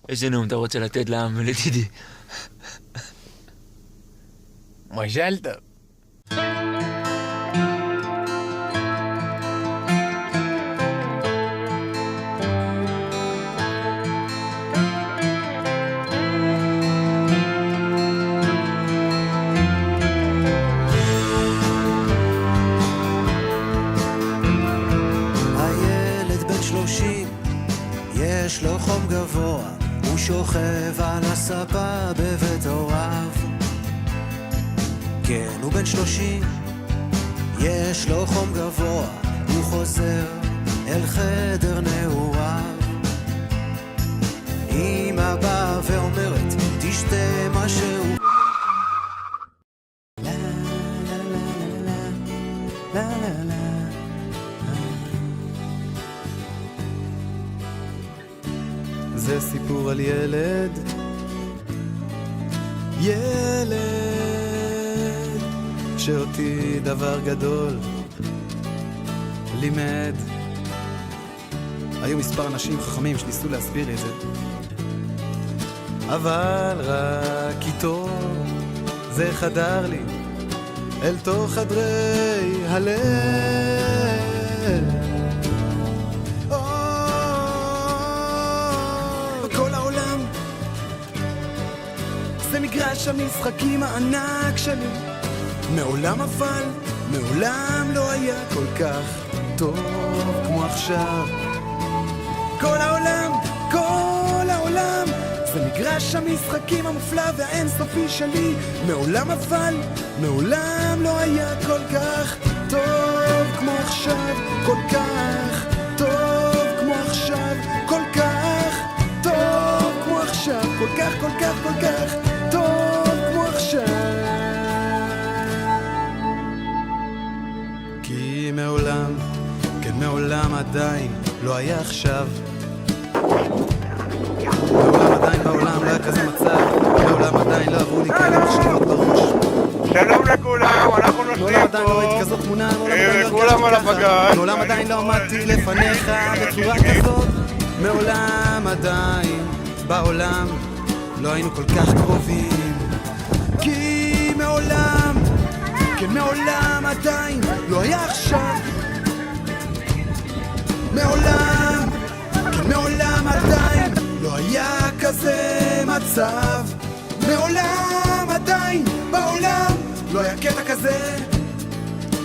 איזה נאום אתה רוצה לתת לעם ולדידי? מזל טוב. הילד בן 30, יש לו חום גבוה, הוא שוכב על הספה בבית הוריו. כן, הוא בן 30, יש לו חום גבוה, הוא חוזר אל חדר נעוריו. אמא באה ואומרת, תשתה משהו. לה לה לה לה לה לה לה. זה סיפור על ילד, ילד שאותי דבר גדול לימד. היו מספר אנשים חכמים שניסו להסביר את זה, אבל רק איתו זה חדר לי אל תוך חדרי הלב. כל העולם זה מגרש המשחקים הענק שלי. מעולם אבל, מעולם לא היה כל כך טוב כמו עכשיו. כל העולם זה מגרש המשחקים המופלא והאינסופי שלי. מעולם אבל, מעולם לא היה כל כך טוב כמו עכשיו. כל כך טוב כמו עכשיו. כל כך טוב כמו עכשיו. כל כך טוב כמו עכשיו. כי מעולם, כן מעולם עדיין לא היה עכשיו. מעולם עדיין בעולם לא היה כזה מצב. מעולם עדיין לא עברו לי כאלה מחשבות בראש. שלום לכולם, אנחנו נושאים מעולם עדיין לא ראיתי פה. כזאת תמונה. מעולם עדיין לא כולם על הרגשתי ככה. הפגז. מעולם עדיין לא עמדתי לפניך בצורה כזאת. מעולם עדיין בעולם לא היינו כל כך קרובים. כי מעולם, כן מעולם עדיין לא היה עכשיו. מעולם, כן מעולם עדיין לא היה כזה מצב. מעולם עדיין בעולם לא היה קטע כזה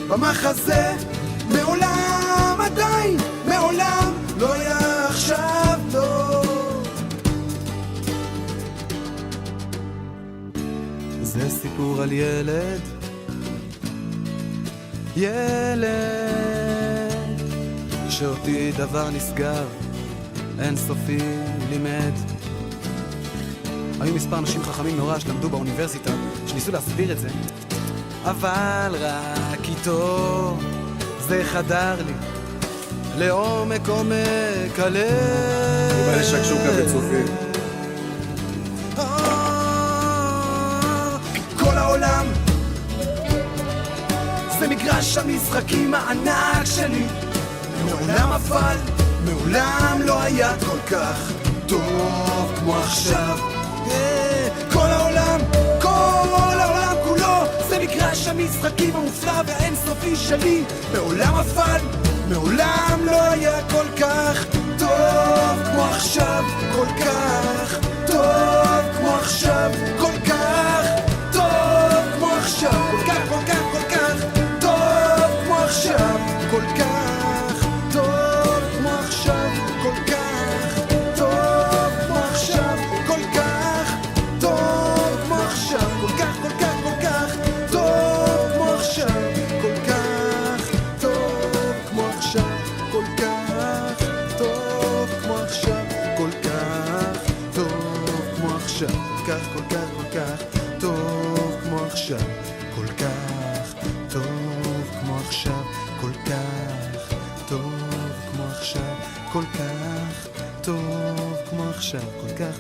במחזה. מעולם עדיין, מעולם לא היה עכשיו טוב. זה סיפור על ילד, ילד שאותי דבר נשגב אינסופי לימד. היו מספר אנשים חכמים נורא שלמדו באוניברסיטה שניסו להסביר את זה, אבל רק איתו זה חדר לי לעומק עומק הלב. בא לשקשוקה בצופים. כל העולם זה מגרש המשחקים הענק שלי. מעולם אבל, מעולם לא היה כל כך טוב כמו עכשיו. כל העולם כולו זה מגרש המשחקים המופלא והאינסופי שלי. מעולם אבל, מעולם לא היה כל כך טוב כמו עכשיו. כל כך טוב כמו עכשיו. כל כך טוב כמו עכשיו. כל כך טוב כמו עכשיו. כל כך טוב כמו עכשיו. כל כך טוב כמו עכשיו. כל כך טוב כמו עכשיו. כל כך טוב כמו עכשיו. כל כך טוב כמו עכשיו. כל כך טוב כמו עכשיו. כל כך טוב כמו עכשיו. כל כך טוב כמו עכשיו. כל כך טוב כמו עכשיו. כל כך טוב כמו עכשיו. כל כך טוב כמו עכשיו. כל כך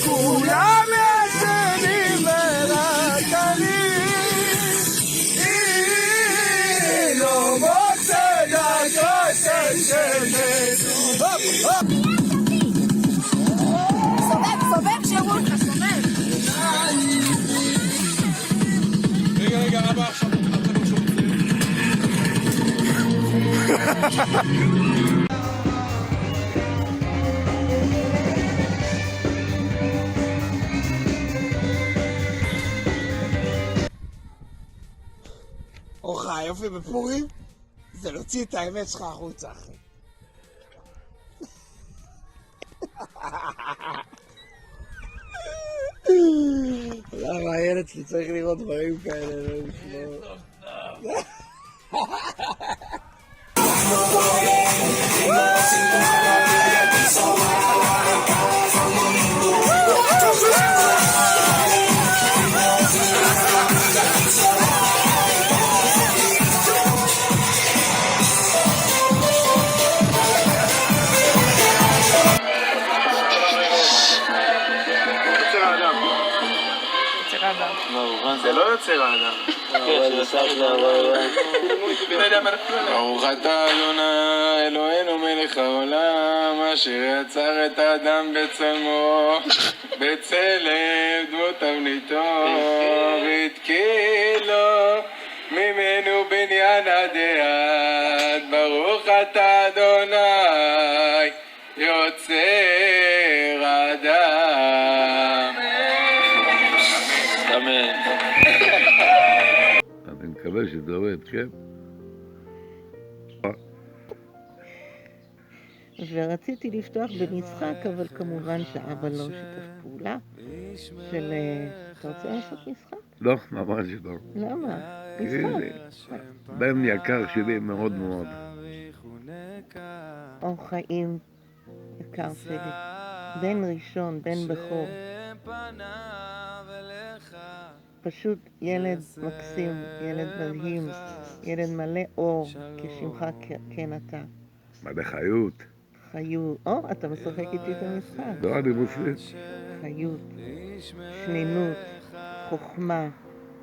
כולם ישנים ורק אני סובב, שיראו אותך, סובב. רגע, אבא עכשיו, אתה לא שומע. אורך, היופי בפורים זה להוציא את האמת שלך החוצה, אחי. למה הילד שלי צריך לראות דברים כאלה, לא לשמור. זה לא יוצר האדם. ברוך אתה אדוני אלוהינו מלך העולם אשר יצר את האדם בצלמו בצלם דמות תבניתו והתקילו ממנו בניין עד עד. ברוך אתה אדוני יוצר האדם. אמן. אני מקווה שזה עובד, כן? ורציתי לפתוח במשחק, אבל כמובן שאבא לא שיתף פעולה של... אתה רוצה לעשות משחק? לא, ממש לא. למה? משחק. בן יקר שלי מאוד מאוד. אור חיים יקר שלי, בן ראשון, בן בכור. פשוט ילד מקסים, ילד מדהים, ילד מלא אור, כשמך כן אתה. מלא חיות. חיות. אתה משחק איתי את המשחק. לא, אני מוסיף. חיות, שנינות, חוכמה,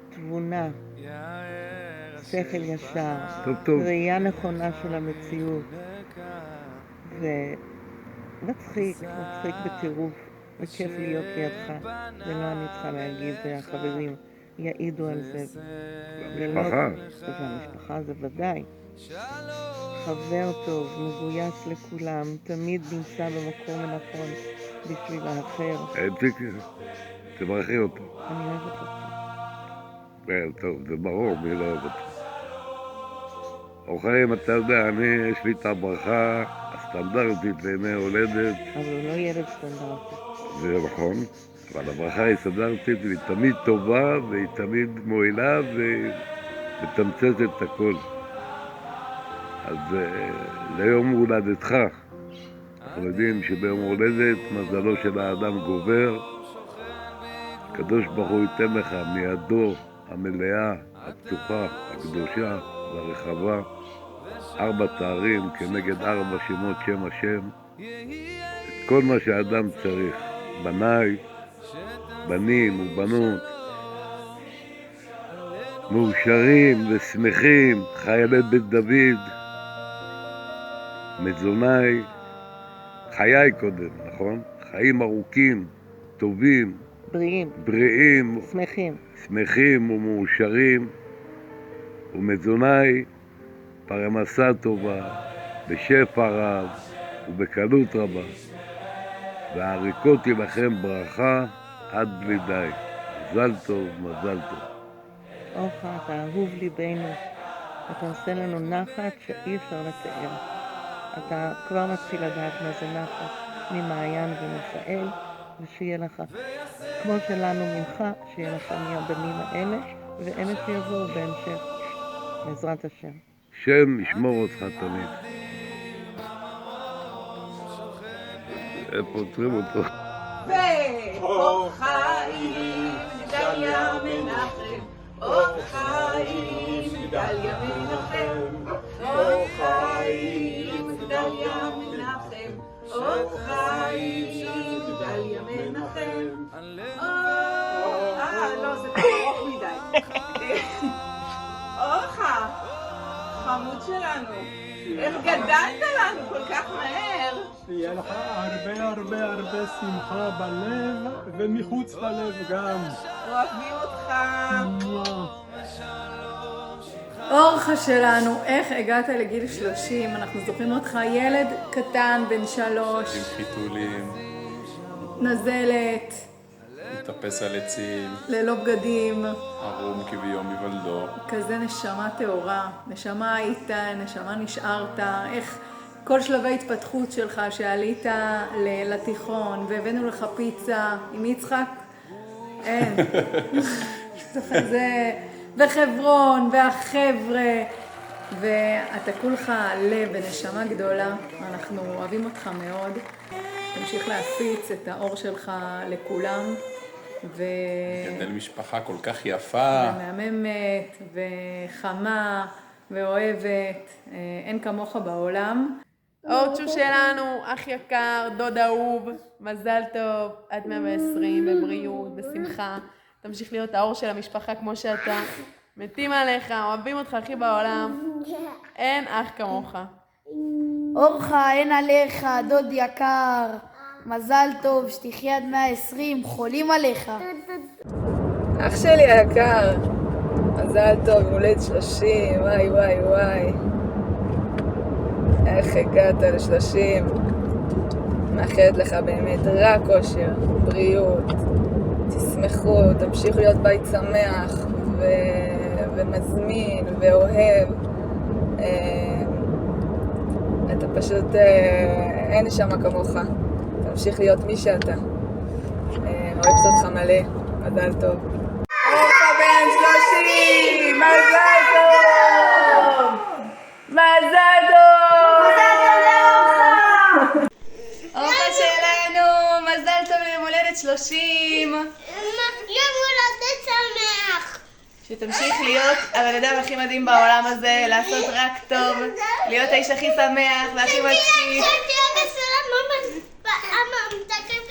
תבונה, שכל ישר, ראייה נכונה של המציאות. ומצחיק בטירוף, וכיף להיות לידך. זה לא אני צריכה להגיד, זה החברים יעידו על זה. המשפחה. והמשפחה זה ודאי. חבר טוב, מגויס לכולם, תמיד נמצא במקום הנכון בשביל האחר. תברכי אותו. אני אוהבת אותו. טוב, זה ברור, מי לא אוהב אותו. אור חיים, אתה יודע, יש לי את הברכה הסטנדרטית לימי הולדת. אבל הוא לא ילד סטנדרטי. זה נכון, אבל הברכה היא סטנדרטית והיא תמיד טובה והיא תמיד מועילה ומתמצת את הכל. אז ליום הולדתך, אנחנו יודעים שביום הולדת מזלו של האדם גובר. הקדוש ברוך הוא ייתן לך מידו המלאה, הפתוחה, הקדושה והרחבה, 4 תארים כנגד 4 שמות שם השם, את כל מה שהאדם צריך, בניי, בנים ובנות, מאושרים ושמחים, חיילי בית דוד, מזוניי, חיי קודם, נכון? חיים ארוכים, טובים, בריאים, שמחים ומאושרים, ומזוניי פרנסה טובה, בשפע רב ובקלות רבה, והעריקות לכם ברכה עד בלי די. מזל טוב, מזל טוב. אורך, אתה אהוב ליבנו, אתה עושה לנו נחת שאי אפשר לתאר. אתה כבר מתחיל לדעת מה זה נחת ממעיין ומיכאל, ושיהיה לך, כמו שלנו ממך, שיהיה לך מהבנים האלה, ואלה שיבואו בהמשך, בעזרת השם. שם ישמור אותך תמיד. איפה עוצרים אותו? ואור חיים, דליה מנחם, אור חיים, דליה מנחם, אור חיים, דליה מנחם, אור חיים, דליה מנחם. לא, זה קרוב מדי. אורחה, חמוד שלנו, איך גדלת לנו כל כך מהר. יהיה לך הרבה הרבה הרבה שמחה בלב ומחוץ ללב גם. אוהבים אותך. אורחה שלנו, איך הגעת לגיל 30? אנחנו זוכרים אותך ילד קטן בן 3, עם חיתולים, נזלת, מטפס על עצים, ללא בגדים, ערום כביום היוולדו. כזה נשמה טהורה, נשמה היית, נשמה נשארת, איך כל שלבי התפתחות שלך שעלית לתיכון והבאנו לך פיצה עם יצחק? אין. זה... וחברון והחבר'ה, ואתה כולך לב ונשמה גדולה, אנחנו אוהבים אותך מאוד. תמשיך להפיץ את האור שלך לכולם, גדל משפחה כל כך יפה. ומהממת וחמה ואוהבת, אין כמוך בעולם. אורצ'ו שלנו, אח יקר, דוד אהוב, מזל טוב, עד 120, בבריאות, בשמחה. תמשיך להיות האור של המשפחה כמו שאתה. מתים עליך, אוהבים אותך הכי בעולם. אין אח כמוך. אורחה, אין עליך, דוד יקר. מזל טוב, שתחיה עד 120, חולים עליך. אח שלי היקר, מזל טוב, הולד 30, וואי וואי וואי. איך הגעת ל-30? מאחלת לך באמת רק אושר, בריאות. תשמחו, תמשיכו להיות בית שמח ומזמין ואוהב. אתה פשוט, אין נשמה כמוך. תמשיך להיות מי שאתה. אוהבת אותך מלא, מזל טוב. אורחה בן 30, מזל טוב! מזל טוב! מזל טוב לאורחה! אורחה שלנו, מזל טוב ליום הולדת 30. יום הולדת שמח! שתמשיך להיות הבן אדם הכי מדהים בעולם הזה, לעשות רק טוב, להיות האיש הכי שמח והכי מצחיק. שתהיה בסולם, הממתקים,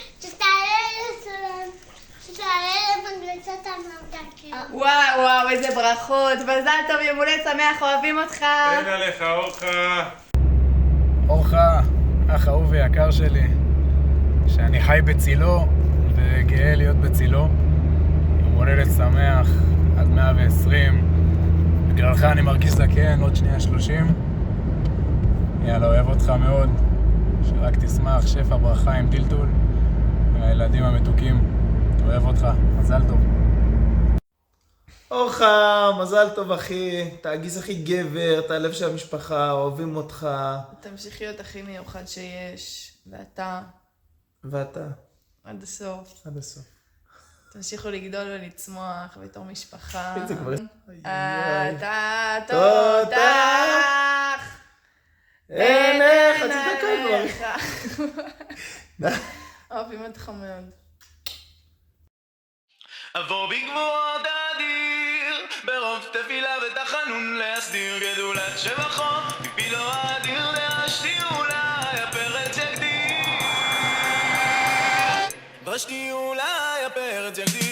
שתעלה למגלצת הממתקים. וואו וואו, איזה ברכות, מזל טוב, יום הולדת שמח, אוהבים אותך. אין עליך אורחה. אורחה, אח אהוב ויקר שלי, שאני חי בצילו וגאה להיות בצילו. יום הולדת שמח, עד 120. בגללך אני מרגיש זקן, עוד שנייה 30. יאללה, אוהב אותך מאוד. שרק תשמח, שפע, ברכה עם טלטול. והילדים המתוקים, אוהב אותך, מזל טוב. אורחה, מזל טוב אחי, אתה הגיס הכי גבר, אתה הלב של המשפחה, אוהבים אותך. תמשיך להיות הכי מיוחד שיש, ואתה ואתה, עד הסוף. עד הסוף. תמשיכו לגדול ולצמוח בתור משפחה. איזה כבר... אתה תותח. אין איך, חצי דקה כבר. אוהבים אותך מאוד. אבוא בגבורות האדיר, ברוב תפילה ותחנון להסדיר גדולת שבחו, בפילו האדיר דאשתי אולי הפרץ יקדיר. דאשתי אולי הפרץ יקדיר.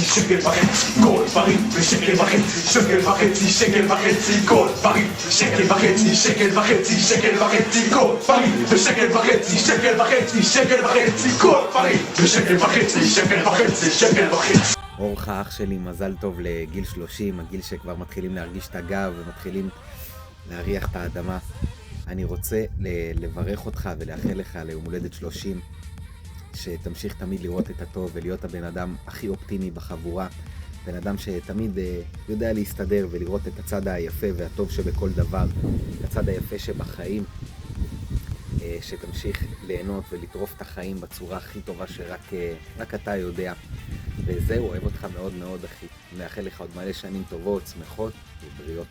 שקל וחצי, גול בריא ושקל וחצי, גול בריא, שקל וחצי, גול בריא ושקל וחצי, גול בריא ושקל וחצי. אורחה אח שלי, מזל טוב לגיל 30, הגיל שכבר מתחילים להרגיש את הגב ומתחילים להריח את האדמה. אני רוצה לברך אותך ולאחל לך ליום הולדת 30, שתמשיך תמיד לראות את הטוב ולהיות הבן אדם הכי אופטימי בחבורה, בן אדם שתמיד יודע להסתדר ולראות את הצד היפה והטוב שבכל דבר, את הצד היפה שבחיים, שתמשיך ליהנות ולטרוף את החיים בצורה הכי טובה שרק אתה יודע. וזהו, אוהב אותך מאוד מאוד אחי, מאחל לך עוד מלא שנים טובות, שמחות ובריאות.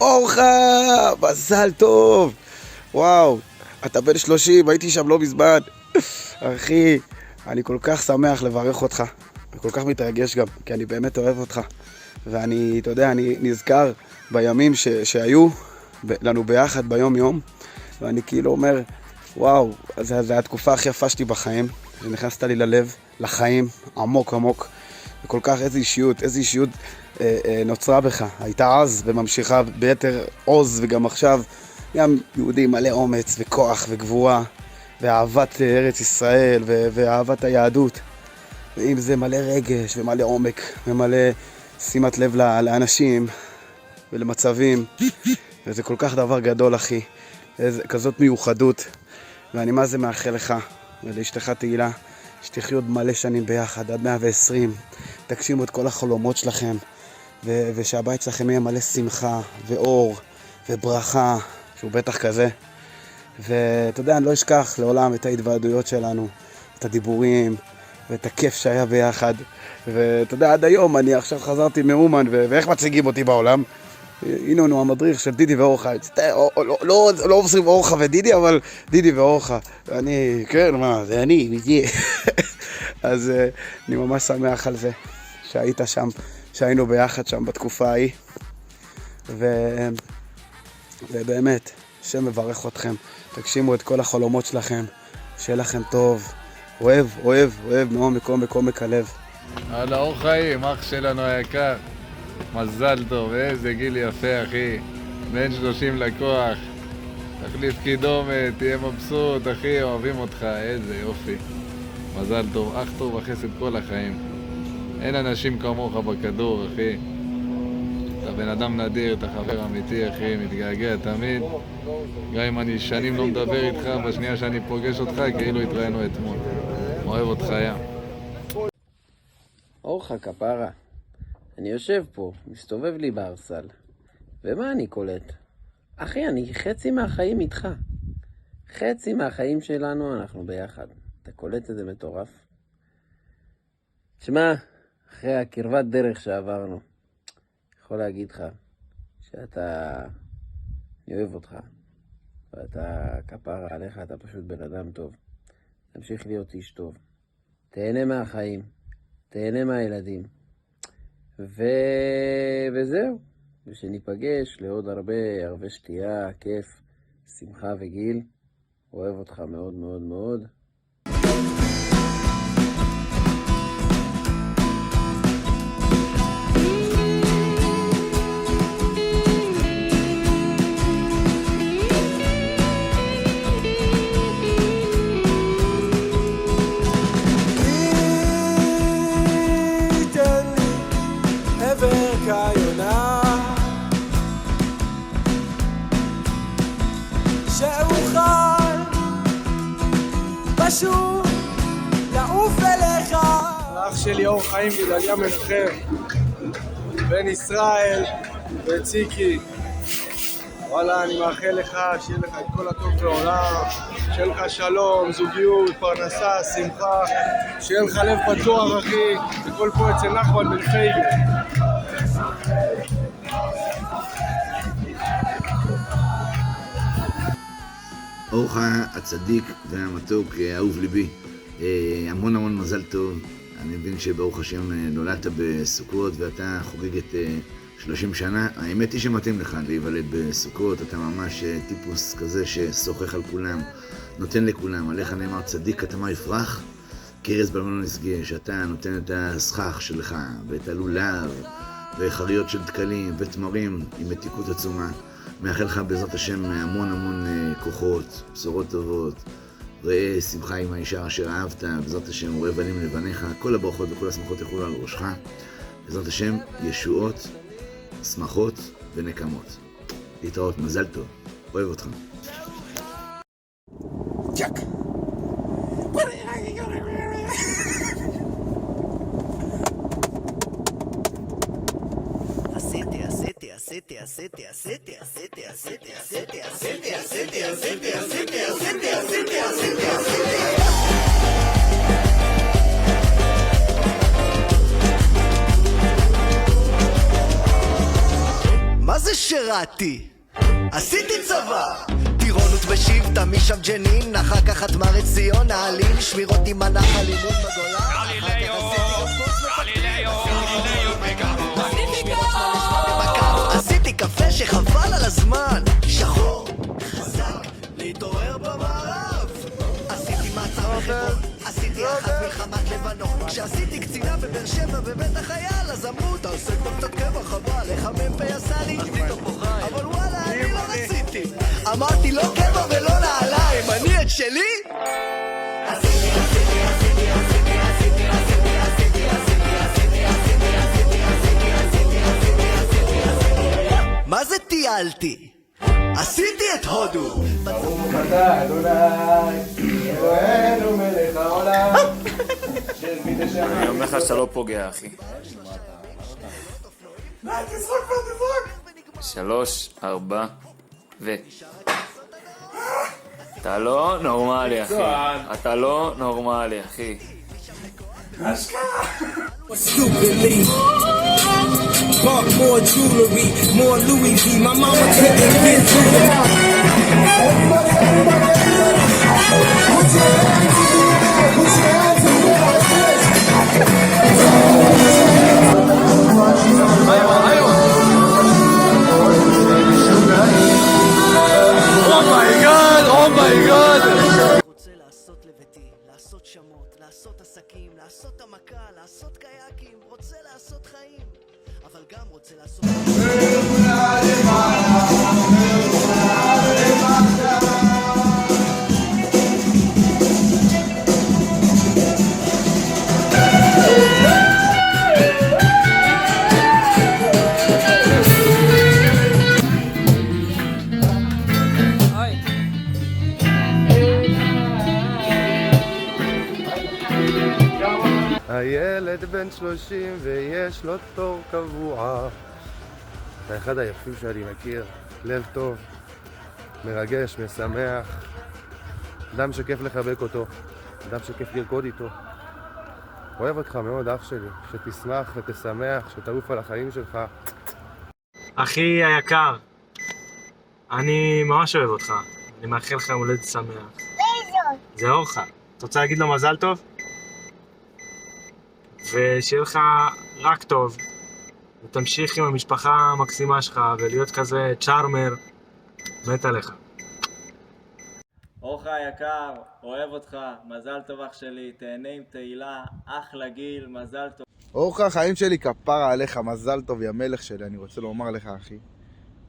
אורחה, מזל טוב. וואו, אתה בן 30, הייתי שם לא מזמן. אחי, אני כל כך שמח לברך אותך. אני כל כך מתרגש גם, כי אני באמת אוהב אותך. ואני, אתה יודע, אני נזכר בימים שהיו לנו ביחד ביום יום. ואני כאילו אומר, וואו, זו התקופה הכי יפה שלי בחיים. שנכנסת לי ללב, לחיים, עמוק עמוק. וכל כך איזו אישיות נוצרה בך. הייתה אז וממשיכה ביתר עוז, וגם עכשיו גם יהודי מלא אומץ וכוח וגבורה ואהבת ארץ ישראל ואהבת היהדות. ואם זה מלא רגש ומלא עומק ומלא שימת לב לאנשים ולמצבים. וזה כל כך דבר גדול, אחי. כזאת מיוחדות. ואני מה זה מאחל לך ולאשתך תהילה, שתחיו עוד מלא שנים ביחד, עד 120. תגשימו את כל החלומות שלכם, ושהבית שלכם יהיה מלא שמחה ואור וברכה, שהוא בטח כזה. ואתה יודע, אני לא אשכח לעולם את ההתוועדויות שלנו, את הדיבורים ואת הכיף שהיה ביחד. ואתה יודע, עד היום אני עכשיו חזרתי מאומן, ואיך מציגים אותי בעולם? הנה הוא המדריך של דידי ואורחה. לא עושים אורחה ודידי, אבל דידי ואורחה. ואני, כן, מה, זה אני, בידי. אז אני ממש שמח על זה שהיית שם, שהיינו ביחד שם בתקופה ההיא. ובאמת, השם מברך אתכם. תגשימו את כל החלומות שלכם. שיהיה לכם טוב. אוהב, אוהב, אוהב מעומק הלב. הלאה, אור חיים, אח שלנו היקר. מזל טוב, איזה גיל יפה, אחי. בן 30 לקוח. תחליף קידומת, תהיה מבסוט, אחי, אוהבים אותך, איזה יופי. מזל טוב, אח טוב וחסד כל החיים. אין אנשים כמוך בכדור, אחי. אתה בן אדם נדיר, אתה חבר אמיתי, אחי, מתגעגע תמיד. גם אם אני שנים לא מדבר איתך, בשנייה שאני פוגש אותך, כאילו התראינו אתמול. אוהב אותך, ים. אורחה כפרה, אני יושב פה, מסתובב לי בארסל, ומה אני קולט? אחי, אני חצי מהחיים איתך. חצי מהחיים שלנו אנחנו ביחד. אתה קולט איזה מטורף? שמע, אחרי הקרבת דרך שעברנו, יכול להגיד לך שאתה... אני אוהב אותך. ואתה כפרה עליך, אתה פשוט בן אדם טוב. תמשיך להיות איש טוב. תהנה מהחיים. תהנה מהילדים. וזהו. ושניפגש לעוד הרבה שתייה, כיף, שמחה וגיל. אוהב אותך מאוד מאוד מאוד. שאוכל פשוט לעוף אליך. אח שלי אור חיים ודליה מנחם, בן ישראל וציקי, וואלה, אני מאחל לך שיהיה לך את כל הטוב בעולם, שיהיה לך שלום, זוגיות, פרנסה, שמחה, שיהיה לך לב פתוח, אחי, וכל פה אצל נחמן בן פייגל. אורחה הצדיק והמתוק, אהוב ליבי, המון מזל טוב. אני מבין שברוך השם נולדת בסוכות ואתה חוגג את 30 שנה. האמת היא שמתאים לך להיוולד בסוכות, אתה ממש טיפוס כזה ששוחח על כולם, נותן לכולם. עליך נאמר צדיק כתמה יפרח, קרס בלמנו נסגה, שאתה נותן את הסכך שלך ואת הלולב וחריות של דקלים ותמרים עם מתיקות עצומה. מאחל לך בעזרת השם המון כוחות, בשורות טובות, ראה שמחה עם האישה אשר אהבת, בעזרת השם וראה בנים לבניך, כל הברכות וכל השמחות יחולו על ראשך, בעזרת השם ישועות, שמחות ונקמות. להתראות, מזל טוב, אוהב אותך. צ'ק! מה זה שירתי, עשיתי צבא, טירונות בשבטה משם ג'נין, אחר כך חתמר את ציון, העלים שמירות עם הנחל, לימוד בגולה, עשיתי קפה שחבל על הזמן, שחור, חזק, להתעורר במערב, עשיתי מעצר בחברון, עשיתי אחת מלחמת לבנון, כשעשיתי קצינה בבאר שבע בבית החייל, אז אמרו, אתה עושה כבר קצת קבע, חבל, איך המ"פ עשה לי, אבל וואלה, אני לא רציתי, אמרתי לא קבע ולא נעליים, אני את שלי? מה זה טיילתי? עשיתי את הודו! ברוך אתה אדוני, אלוהינו מלך העולם. אני אומר לך שאתה לא פוגע, אחי. 3, 4 אתה לא נורמלי, אחי. אתה לא נורמלי, אחי. Stupidly, bought more jewelry, more Louis V. My mama couldn't get to it. Put your hands together, put your hands Oh my god, oh my god. רוצה לעשות לביתי, לעשות שמות, לעשות עסקים, לעשות המכה, לעשות קייקים, רוצה לעשות חיים, אבל גם רוצה לעשות... הילד בן 30 ויש לו תור קבוע. אתה אחד היפים שאני מכיר, לב טוב, מרגש, משמח, אדם שכיף לחבק אותו, אדם שכיף לרקוד איתו. אוהב אותך מאוד, אח שלי, שתשמח ותשמח, שתעוף על החיים שלך. אחי היקר, אני ממש אוהב אותך, אני מאחל לך יום הולדת שמח. זה אורחה, אתה רוצה להגיד לו מזל טוב? ושיהיה לך רק טוב, ותמשיך עם המשפחה המקסימה שלך, ולהיות כזה צ'ארמר, מת עליך. אורחה היקר, אוהב אותך, מזל טוב אח שלי, תהנה עם תהילה, אחלה גיל, מזל טוב. אורחה, חיים שלי, כפרה עליך, מזל טוב, יא מלך שלי. אני רוצה לומר לך, אחי,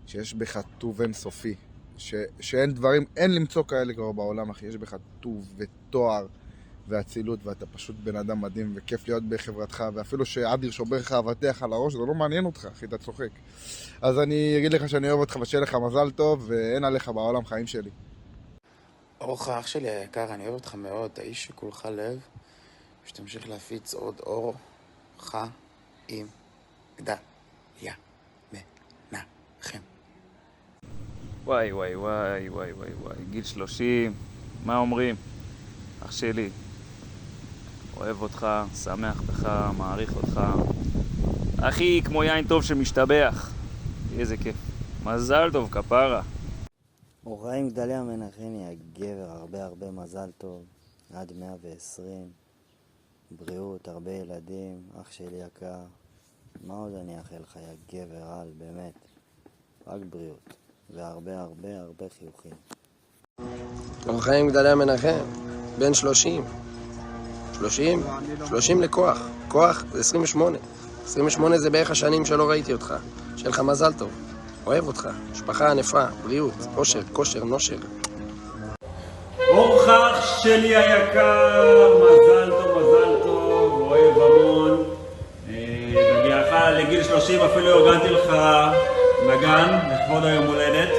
שיש בך טוב אינסופי, שאין דברים, אין למצוא כאלה כבר בעולם, אחי. יש בך טוב ותואר והצילות, ואתה פשוט בן אדם מדהים, וכיף להיות בחברתך, ואפילו שאדיר שובר לך אבטיח על הראש, זה לא מעניין אותך, אחי, אתה צוחק. אז אני אגיד לך שאני אוהב אותך, ושיהיה לך מזל טוב, ואין עליך בעולם, חיים שלי. אורחה, אח שלי היקר, אני אוהב אותך מאוד, אתה איש שכולך לב, שתמשיך להפיץ עוד אור, חיים, גדליה, מנחם. וואי וואי וואי וואי וואי וואי, גיל 30, מה אומרים? אח שלי, אוהב אותך, שמח בך, מעריך אותך. אחי, כמו יין טוב שמשתבח. איזה כיף. מזל טוב, כפרה. אורחיים גדליה מנחמי, הגבר, הרבה מזל טוב. עד 120. בריאות, הרבה ילדים, אח שלי יקר. מה עוד אני אאחל לך, יא גבר על, באמת. רק בריאות. והרבה חיוכים. אורחיים גדליה מנחם, בן 30 לכוח, כוח זה 28. 28 זה בערך השנים שלא ראיתי אותך. שיהיה לך מזל טוב, אוהב אותך, משפחה ענפה, בריאות, אושר, כושר, נושר. אורחך שלי היקר, מזל טוב, אוהב המון. בהגיעך לגיל 30 אפילו ארגנתי לך נגן לכבוד היום הולדת.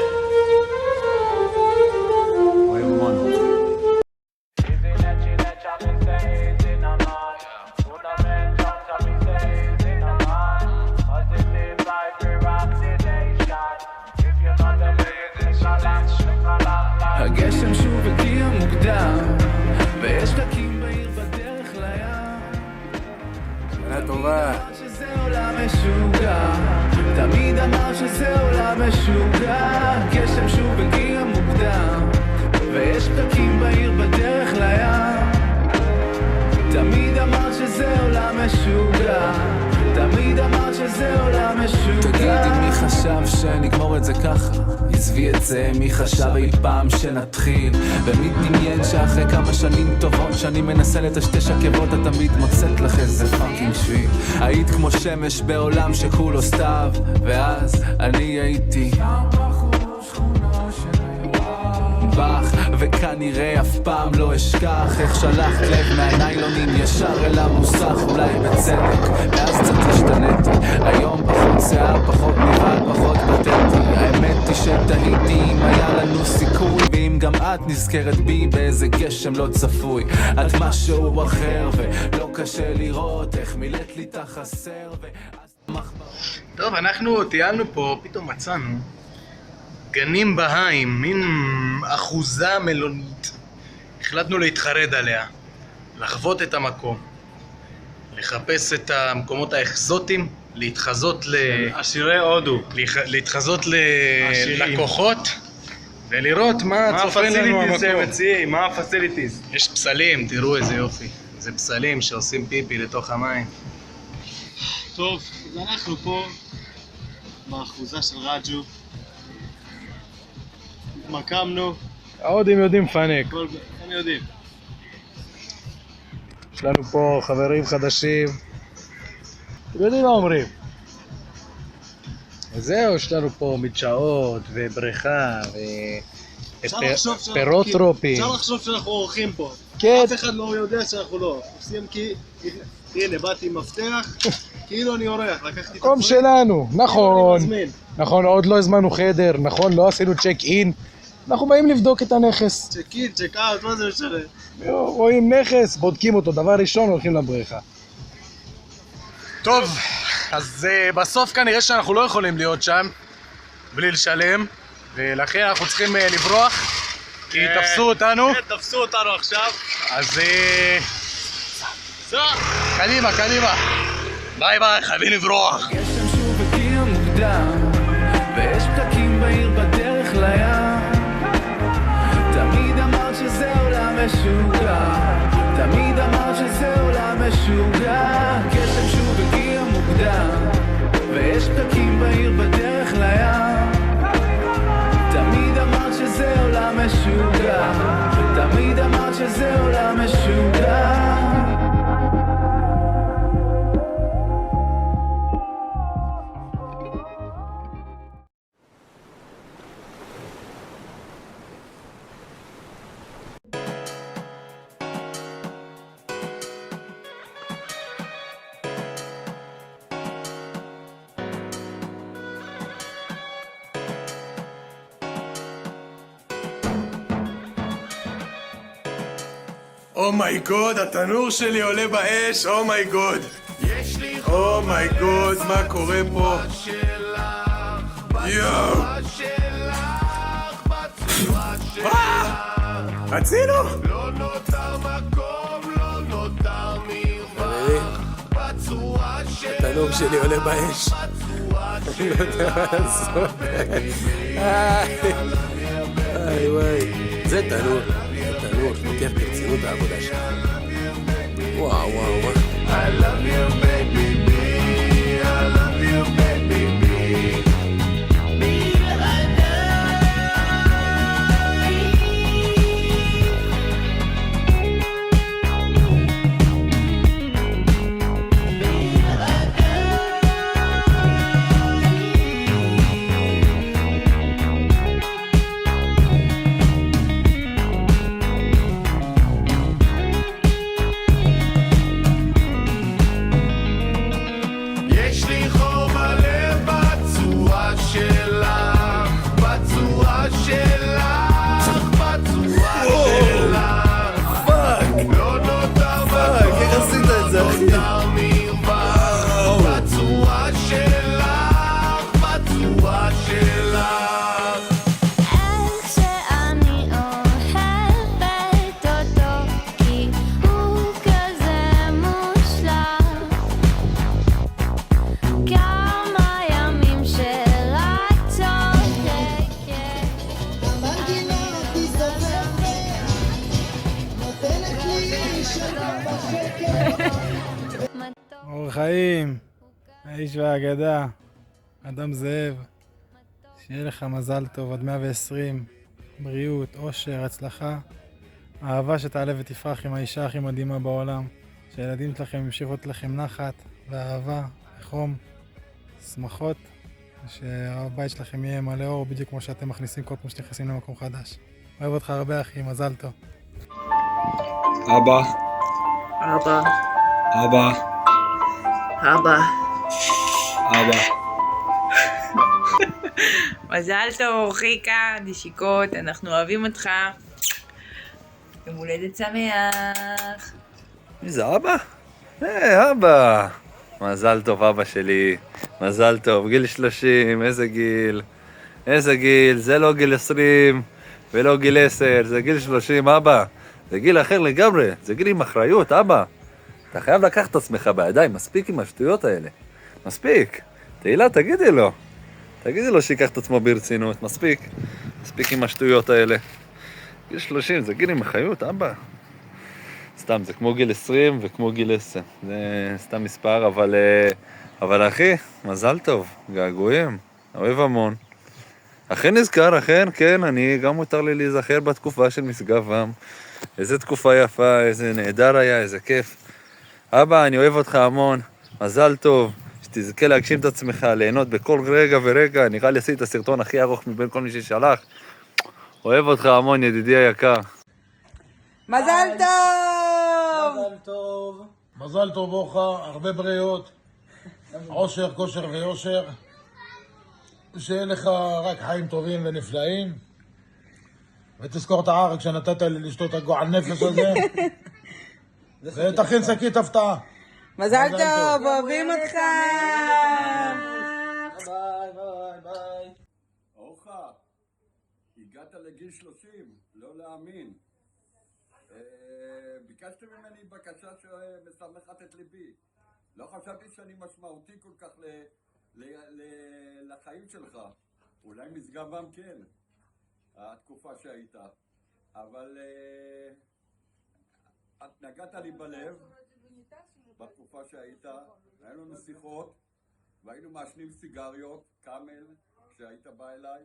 הגשם שוב הגיע מוקדם, ויש דקים בעיר בדרך לים. שנה טובה. שזה עולם משוגע, תמיד אמר שזה עולם משוגע, גשם שוב הגיע מוקדם, ויש פקקים בעיר בדרך לים. תמיד אמר שזה עולם משוגע, תמיד אמר שזה עולם משוגע. תגידי מי חשב שנגמור את זה ככה? עזבי את זה, מי חשב אי פעם שנתחיל? ומי דמיין שאחרי כמה שנים טובות שאני מנסה לטשטש עקבות את תמיד מוצאת לך איזה פאקינג שביל. היית כמו שמש בעולם שכולו סתיו, ואז אני הייתי בך, וכנראה אף פעם לא אשכח איך שלחת לב מהניילונים ישר אל המוסך, אולי בצדק, ואז קצת השתניתי. היום פחות שיער, פחות נראה, פחות פתנטי. האמת היא שתהיתי אם היה לנו סיכוי, ואם גם את נזכרת בי באיזה גשם לא צפוי. את משהו אחר ולא קשה לראות איך מילאת לי את החסר. טוב, אנחנו טיילנו פה, פתאום מצאנו גנים בהיים, מין אחוזה מלונית. החלטנו להתחרד עליה, לחוות את המקום, לחפש את המקומות האקזוטיים, להתחזות עשירי הודו, להתחזות ללקוחות ולראות מה צופן לנו המקום. מה הפסיליטיז? יש פסלים, תראו איזה יופי. זה פסלים שעושים פיפי לתוך המים. טוב, אז אנחנו פה באחוזה של רג'ו. התמקמנו. ההודים יודעים לפנק. הם יודעים. יש לנו פה חברים חדשים. אתם יודעים מה אומרים. וזהו, יש לנו פה מדשאות ובריכה ופירות טרופיים. אפשר לחשוב שאנחנו אורחים פה. כן. אף אחד לא יודע שאנחנו לא. עושים כי... הנה, באתי עם מפתח, כאילו אני אורח. לקחתי את מקום שלנו, נכון. נכון, עוד לא הזמנו חדר, נכון, לא עשינו צ'ק אין. אנחנו באים לבדוק את הנכס. צ'ק אין, צ'ק אאוט, מה זה משנה? רואים נכס, בודקים אותו, דבר ראשון הולכים לבריכה. טוב, אז בסוף כנראה שאנחנו לא יכולים להיות שם בלי לשלם, ולכן אנחנו צריכים לברוח, כי תפסו אותנו. כן, תפסו אותנו עכשיו. אז קדימה, קדימה. ביי ביי, חייבים לברוח. גשם שוב הגיע מוקדם, ויש פקקים בעיר בדרך לים. תמיד אמרת שזה עולם משוגע, תמיד אמרת שזה עולם משוגע. גשם שוב הגיע מוקדם, ויש פקקים בעיר בדרך לים. תמיד אמרת שזה עולם משוגע, תמיד אמרת שזה עולם משוגע. אומייגוד, התנור שלי עולה באש, אומייגוד. אומייגוד, מה קורה פה? יואו. רצינו? לא נותר מקום, לא נותר מרווה. התנור שלי עולה באש. אני לא יודע מה לעשות. וואי וואי. זה תנור. תנור, לוקח ברצינות העבודה שלך. וואו וואו וואו. I love you baby me, I love you baby me. החיים, האיש והאגדה, אדם זאב, שיהיה לך מזל טוב עד 120, בריאות, אושר, הצלחה, אהבה שתעלה ותפרח עם האישה הכי מדהימה בעולם, שהילדים שלכם ימשיכו לכם נחת ואהבה וחום, שמחות, ושהבית שלכם יהיה מלא אור בדיוק כמו שאתם מכניסים כל פעם שנכנסים למקום חדש. אוהב אותך הרבה אחי, מזל טוב. אבא. אבא. אבא. אבא. אבא. מזל טוב אורחיקה, נשיקות, אנחנו אוהבים אותך. יום הולדת שמח. מי זה אבא? אבא. מזל טוב אבא שלי, מזל טוב, גיל 30, איזה גיל, איזה גיל, זה לא גיל 20 ולא גיל 10, זה גיל 30 אבא, זה גיל אחר לגמרי, זה גיל עם אחריות אבא, אתה חייב לקחת את עצמך בידיים, מספיק עם השטויות האלה, מספיק, תהילה תגידי לו שיקח את עצמו ברצינות, מספיק עם השטויות האלה, גיל 30 זה גיל עם אחריות אבא. סתם, זה כמו גיל 20 וכמו גיל 10. זה סתם מספר, אבל אחי, מזל טוב, געגועים, אוהב המון. אכן נזכר, אכן, כן, אני גם מותר לי להיזכר בתקופה של משגב-עם. איזה תקופה יפה, איזה נהדר היה, איזה כיף. אבא, אני אוהב אותך המון, מזל טוב, שתזכה להגשים את עצמך, ליהנות בכל רגע ורגע. נראה לי עשיתי את הסרטון הכי ארוך מבין כל מי ששלח. אוהב אותך המון, ידידי היקר. מזל טוב! מזל טוב. מזל טוב אורחה, הרבה בריאות, עושר, כושר ויושר. שיהיה לך רק חיים טובים ונפלאים. ותזכור את הערק שנתת לי לשתות הגועל נפש הזה. ותכין שקית הפתעה. מזל טוב, אוהבים אותך! ביי ביי ביי. אורחה, הגעת לגיל 30, לא להאמין. ביקשת ממני בקשה שמשמחת את ליבי. לא חשבתי שאני משמעותי כל כך לחיים שלך. אולי משגב-עם כן, התקופה שהיית. אבל את נגעת לי בלב בתקופה שהיית. היינו לנו שיחות והיינו מעשנים סיגריות, קאמל, כשהיית בא אליי.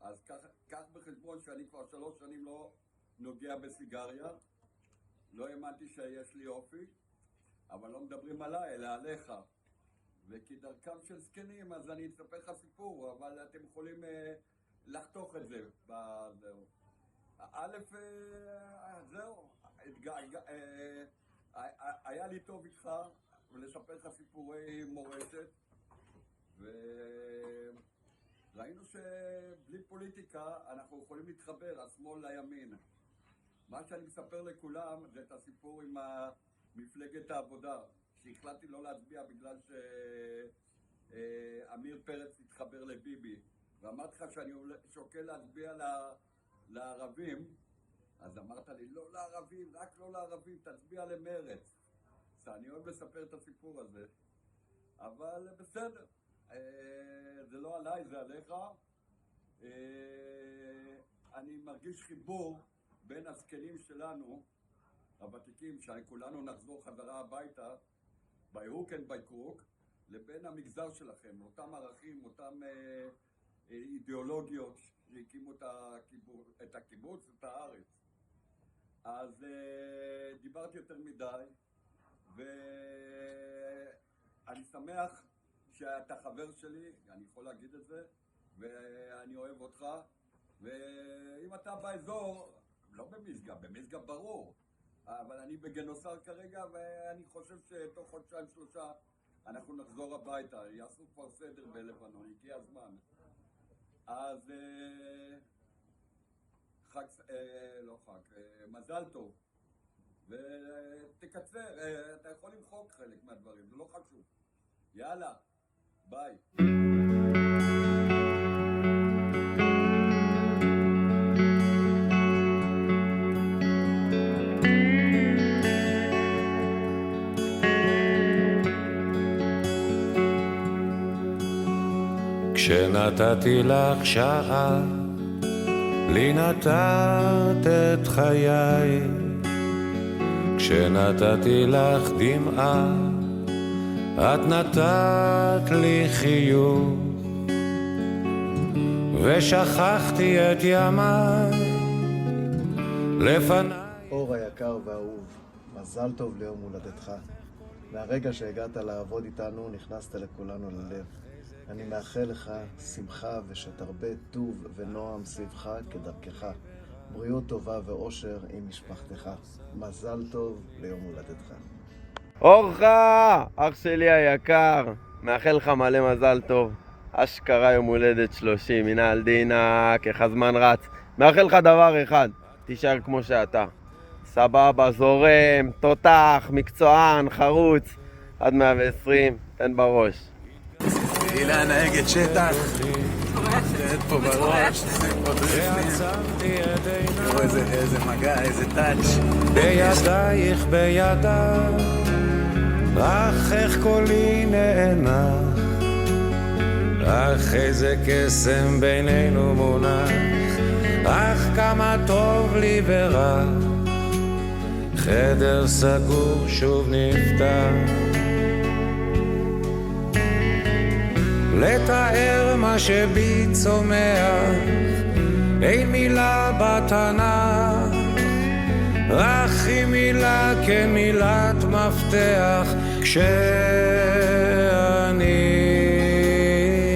אז קח בחשבון שאני כבר 3 שנים לא נוגע בסיגריה. לא האמנתי שיש לי אופי, אבל לא מדברים עליי, אלא עליך. וכדרכם של זקנים, אז אני אספר לך סיפור, אבל אתם יכולים לחתוך את זה. זהו. א', זהו. היה לי טוב איתך, ולספר לך סיפורי מורשת. וראינו שבלי פוליטיקה אנחנו יכולים להתחבר, השמאל לימין. מה שאני מספר לכולם זה את הסיפור עם מפלגת העבודה, שהחלטתי לא להצביע בגלל שאמיר פרץ התחבר לביבי, ואמרתי לך שאני שוקל להצביע לערבים, אז אמרת לי לא לערבים, רק לא לערבים, תצביע למרץ. אני אוהב לספר את הסיפור הזה, אבל בסדר, זה לא עליי, זה עליך. אני מרגיש חיבור בין הזקנים שלנו, הוותיקים, שכולנו נחזור חזרה הביתה, by hook and by crook, לבין המגזר שלכם, אותם ערכים, אותם אידיאולוגיות שהקימו את הקיבוץ, את הארץ. אז דיברתי יותר מדי, ואני שמח שאתה חבר שלי, אני יכול להגיד את זה, ואני אוהב אותך, ואם אתה באזור, לא במשגב ברור, אבל אני בגנוסר כרגע, ואני חושב שתוך 2-3 אנחנו נחזור הביתה, יעשו כבר סדר בלבנון, הגיע הזמן. אז מזל טוב, ותקצר, אתה יכול למחוק חלק מהדברים, זה לא חשוב. יאללה, ביי. כשנתתי לך שעה, לי נתת את חיי. כשנתתי לך דמעה, את נתת לי חיוך ושכחתי את ימיי לפניי. אור היקר והאהוב, מזל טוב ליום הולדתך. מהרגע שהגעת לעבוד איתנו נכנסת לכולנו ללב. אני מאחל לך שמחה ושתרבה טוב ונועם סביבך כדרכך. בריאות טובה ואושר עם משפחתך. מזל טוב ליום הולדתך. אורחה, אח שלי היקר, מאחל לך מלא מזל טוב. אשכרה יום הולדת 30, הנה על דינק, איך הזמן רץ. מאחל לך דבר אחד, תישאר כמו שאתה. סבבה, זורם, תותח, מקצוען, חרוץ, עד 120, תן בראש. הילה נהגת שטח, תרד פה בראש, תשיג פה דריפנים. תראו איזה מגע, איזה טאץ'. בידייך בידיי, אך איך קולי נאנח, אך איזה קסם בינינו מונח, אך כמה טוב לי ורע, חדר סגור שוב נפתח, לתאר מה שבי צומח, אין מילה בתנ"ך, רק היא מילה כמילת מפתח, כשאני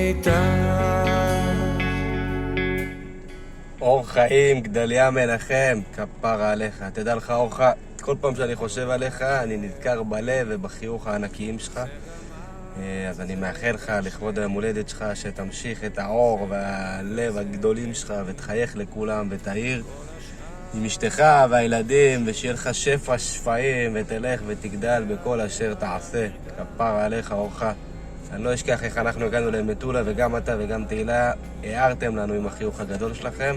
איתך. אור חיים, גדליה מנחם, כפרה עליך. תדע לך אורחה, כל פעם שאני חושב עליך אני נזכר בלב ובחיוך הענקיים שלך. אז אני מאחל לך לכבוד היום הולדת שלך שתמשיך את האור והלב הגדולים שלך ותחייך לכולם ותעיר עם אשתך והילדים, ושיהיה לך שפע שפעים ותלך ותגדל בכל אשר תעשה. כפרה עליך אורחה. אני לא אשכח איך אנחנו הגענו למטולה, וגם אתה וגם תהילה הערתם לנו עם החיוך הגדול שלכם,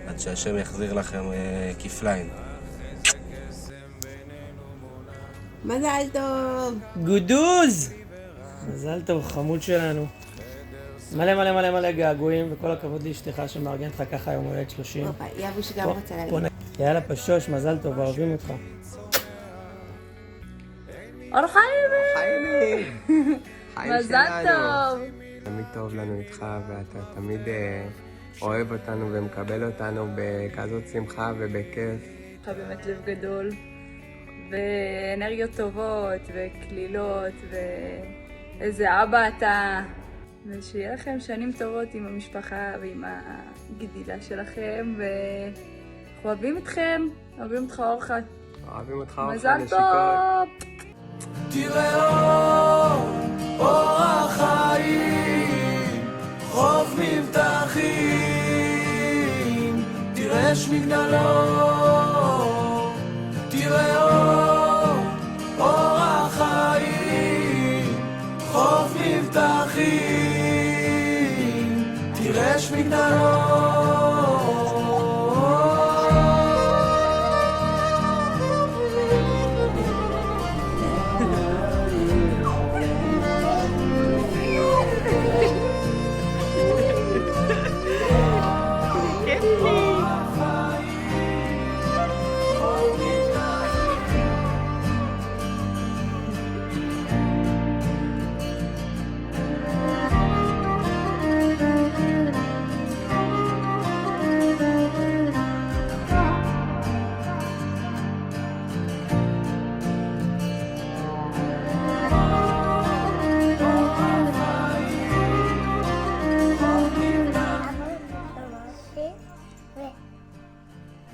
עד שהשם יחזיר לכם כפליים. מזל טוב! גודוז! מזל טוב, חמוד שלנו. מלא מלא מלא מלא געגועים, וכל הכבוד לאשתך שמארגן לך ככה יום הולדת 30. יבוש גם רוצה להגיד. יאללה פשוש, מזל טוב, אוהבים אותך. אור חיימי! מזל טוב! תמיד טוב לנו איתך, ואתה תמיד אוהב אותנו ומקבל אותנו בכזאת שמחה ובכיף. לך באמת לב גדול, ואנרגיות טובות, וכלילות, ואיזה אבא אתה. ושיהיה לכם שנים טובות עם המשפחה ועם הגדילה שלכם, ואנחנו אוהבים אתכם, אוהבים אותך אורחה. אוהבים אותך אורחה, מזל נשיקות. טוב! תראה אור החיים, חוף מבטחים, תראה שמגדלו, תראה אור החיים, חוף מבטחים, תראה שמגדלו.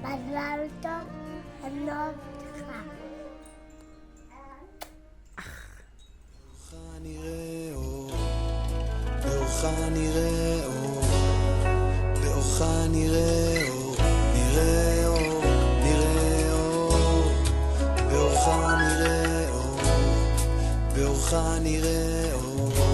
מזל טוב, אני אוהב אותך. באורך נראה אור, באורך נראה אור, נראה אור, נראה אור, באורך נראה אור, באורך נראה אור.